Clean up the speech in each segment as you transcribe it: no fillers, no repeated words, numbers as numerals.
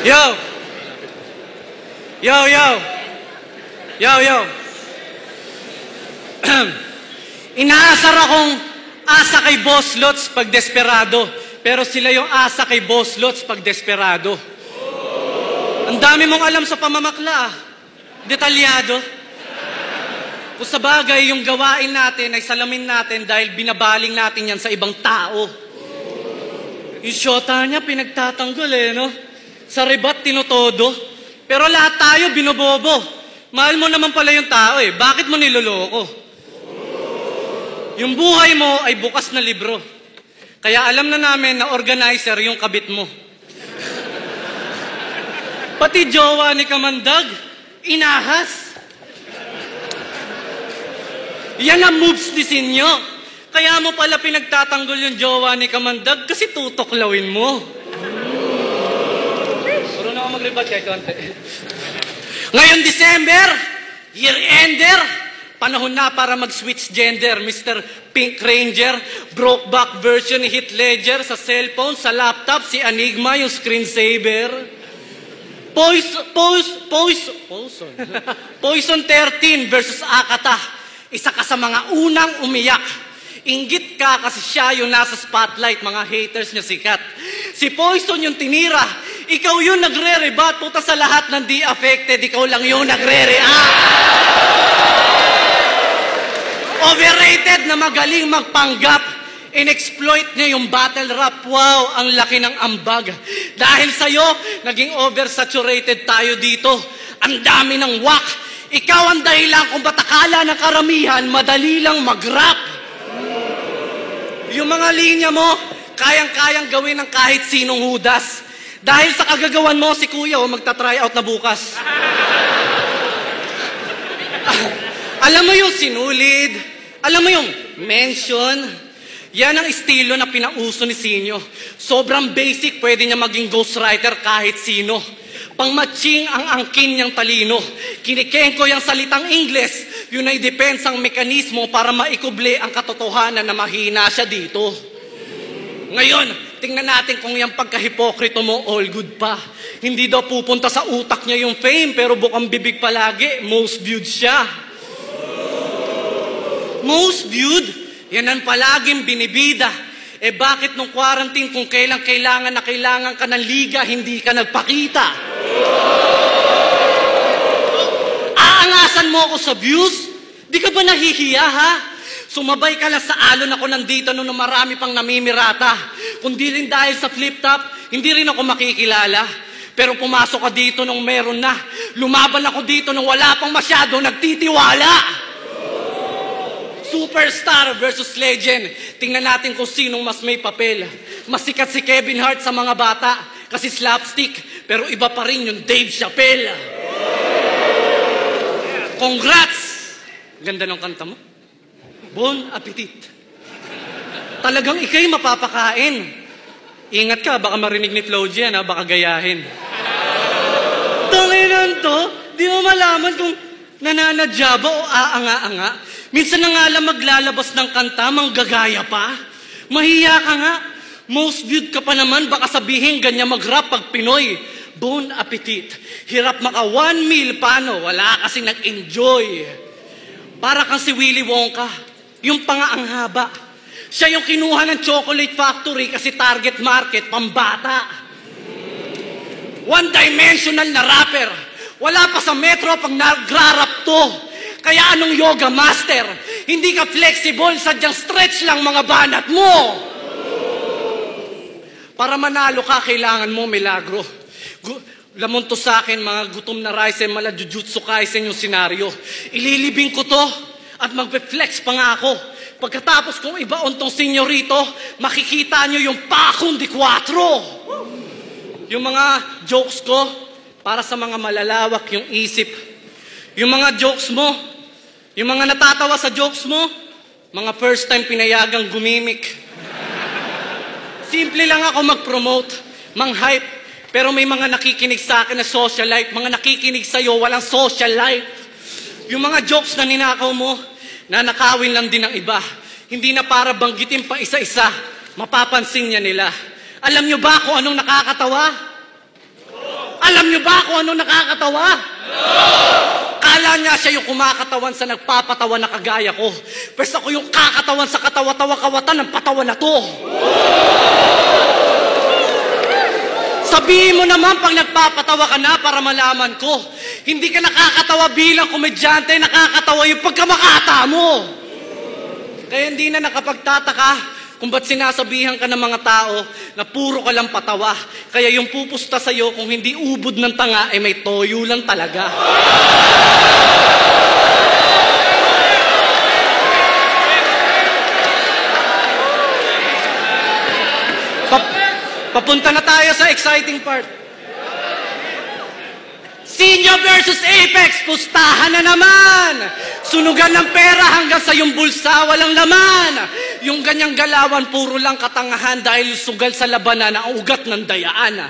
Yo! Yo, yo! Yo, yo! Inaasar akong asa kay Boss Lots pag desperado. Pero sila yung asa kay Boss Lots pag desperado. Ang dami mong alam sa pamamakla. Detalyado. Kung sa bagay, yung gawain natin ay salamin natin dahil binabaling natin yan sa ibang tao. Yung syota niya, pinagtatanggol no? Sa rebat, tinutodo. Pero lahat tayo, binobobo. Mahal mo naman pala yung tao Bakit mo niloloko? Yung buhay mo ay bukas na libro. Kaya alam na namin na organizer yung kabit mo. Pati jowa ni Kamandag, inahas. Yan ang moves ni Sinyo. Kaya mo pala pinagtatanggol yung jowa ni Kamandag kasi tutuklawin mo. Puro na ako maglibat kahit konti. Ngayon December, year-ender, panahon na para mag-switch gender. Mr. Pink Ranger, brokeback version ni Heath Ledger sa cellphone, sa laptop, si Enigma yung screensaver. Poison 13 versus Akata. Isa ka sa mga unang umiyak. Inggit ka kasi siya yung nasa spotlight, mga haters niya sikat. Si Poison yung tinira, ikaw yung nagre-rebat, puta sa lahat ng di affected, ikaw lang yung nagre-react. Overrated na magaling magpanggap, in-exploit niya yung battle rap, wow, ang laki ng ambag. Dahil sa'yo, naging oversaturated tayo dito, ang dami ng wak. Ikaw ang dahilan kung ba't akala ng karamihan, madali lang mag-rap. Yung mga linya mo, kayang-kayang gawin ng kahit sinong hudas. Dahil sa kagagawan mo, si Kuya magta-try out na bukas. Alam mo yung sinulid, alam mo yung mention, yan ang estilo na pinauso ni Sinyo. Sobrang basic, pwede niya maging ghostwriter kahit sino. Pangmatching ang angkin niyang talino. Kinikengko yung salitang Ingles, yun ay depensang mekanismo para maikuble ang katotohanan na mahina siya dito. Ngayon, tingnan natin kung yung pagkahipokrito mo all good pa. Hindi daw pupunta sa utak niya yung fame, pero bukang bibig palagi, most viewed siya. Most viewed? Yan ang palaging binibida. Bakit nung quarantine kung kailan kailangan na kailangan ka ng liga, hindi ka nagpakita? Aangasan mo ako sa views? Di ka ba nahihiya, ha? Sumabay ka lang sa alon ako nandito nung marami pang namimirata. Kundi rin dahil sa flip-top, hindi rin ako makikilala. Pero pumasok ka dito nung meron na. Lumaban ako dito nung wala pang masyado nagtitiwala. Superstar versus legend. Tingnan natin kung sinong mas may papel. Mas sikat si Kevin Hart sa mga bata kasi slapstick, pero iba pa rin yung Dave Chappelle. Congrats! Ganda ng kanta mo. Bon appetit. Talagang ikay mapapakain. Ingat ka, baka marinig ni Flo G, baka gayahin. Tanginan to, di mo malaman kung nananadya ba o aanga-anga. Minsan na nga lang maglalabas ng kanta, manggagaya pa. Mahiya ka nga. Most viewed ka pa naman, baka sabihin ganyan mag-rap pag Pinoy. Bon appetit. Hirap maka 1 meal, paano? Wala kasing nag-enjoy. Para kang si Willy Wonka. Yung pangaang haba. Siya yung kinuha ng Chocolate Factory kasi target market, pambata. One-dimensional na rapper. Wala pa sa metro pag nagra-rap to. Kaya anong yoga master? Hindi ka flexible, sadyang stretch lang mga banat mo. Para manalo ka, kailangan mo milagro. Lamon to sa akin, mga gutom na Raisen, mala Jujutsu Kaisen yung senaryo. Ililibing ko to at magpe-flex pa nga ako. Pagkatapos kung ibaon tong senyorito, makikita nyo yung pakong di 4. Yung mga jokes ko, para sa mga malalawak yung isip. Yung mga jokes mo, yung mga natatawa sa jokes mo, mga first time pinayagang gumimik. Simple lang ako mag-promote, mang-hype, pero may mga nakikinig sa akin na socialite, mga nakikinig sa'yo, walang social life. Yung mga jokes na ninakaw mo, nanakawin lang din ng iba. Hindi na para banggitin pa isa-isa, mapapansin niya nila. Alam nyo ba kung anong nakakatawa? Alam niyo ba kung ano nakakatawa? Kala niya siya yung kumakatawan sa nagpapatawa na kagaya ko. Pwes ako yung kakatawan sa katawa-tawa-kawatan ng patawa na to. Sabihin mo naman pag nagpapatawa ka na para malaman ko. Hindi ka nakakatawa bilang komedyante, nakakatawa yung pagkamakata mo. Kaya hindi na nakapagtataka kung ba't sinasabihan ka ng mga tao na puro ka lang patawa. Kaya yung pupusta sa'yo kung hindi ubod ng tanga, ay may toyo lang talaga. Papunta na tayo sa exciting part. Sinyo versus Apex, pustahan na naman! Sunugan ng pera hanggang sa yung bulsa walang laman. Yung ganyang galawan, puro lang katangahan dahil sugal sa labanan ang ugat ng dayaan.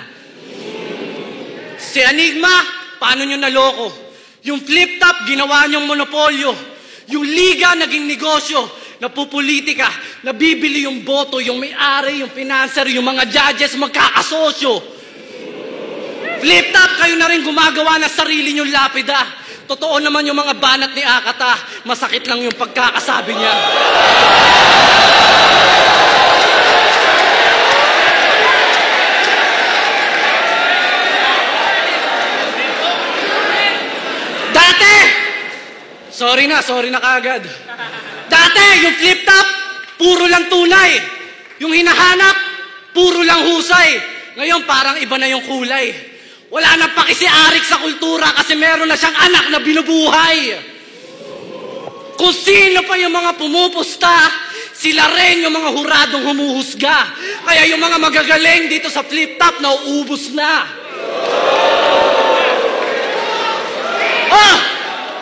Si Enigma, paano nyo naloko? Yung flip top, ginawa nyong monopolyo. Yung liga, naging negosyo. Napupolitika, nabibili yung boto, yung may-ari, yung financer, yung mga judges, magkakasosyo. Flip top, kayo na rin gumagawa na sarili nyong lapida. Totoo naman yung mga banat ni Akata, masakit lang yung pagkakasabi niya. Dati! Sorry na kaagad. Dati, yung flip top, puro lang tunay. Yung hinahanap, puro lang husay. Ngayon, parang iba na yung kulay. Wala nang pakisiarik sa kultura kasi meron na siyang anak na binubuhay. Kung sino pa yung mga pumupusta, sila rin yung mga huradong humuhusga. Kaya yung mga magagaling dito sa flip top, nauubos na.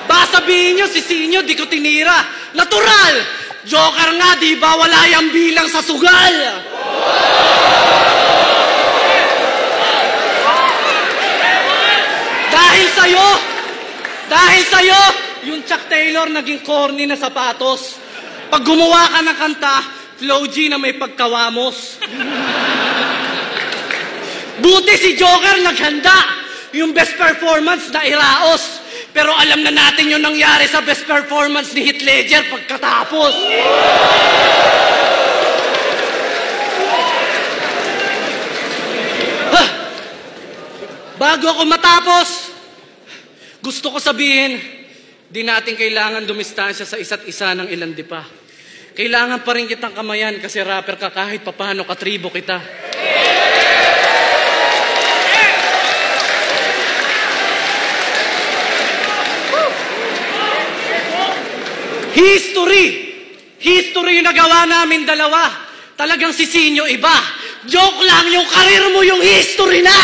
Baka sabihin nyo, si Sinyo, di ko tinira. Natural! Joker nga, di ba wala yung bilang sa sugal? Dahil sa'yo, yung Chuck Taylor naging corny na sapatos. Pag gumawa ka ng kanta, Flo G na may pagkawamos. Buti si Joker naghanda, yung best performance na iraos. Pero alam na natin yung nangyari sa best performance ni Heath Ledger pagkatapos. Bago ako matapos, gusto ko sabihin, di natin kailangan dumistansya sa isa't isa ng ilan di pa. Kailangan pa rin kitang kamayan kasi rapper ka kahit papano katribo kita. History yung nagawa namin dalawa. Talagang si Sinyo iba. Joke lang, yung karir mo yung history na!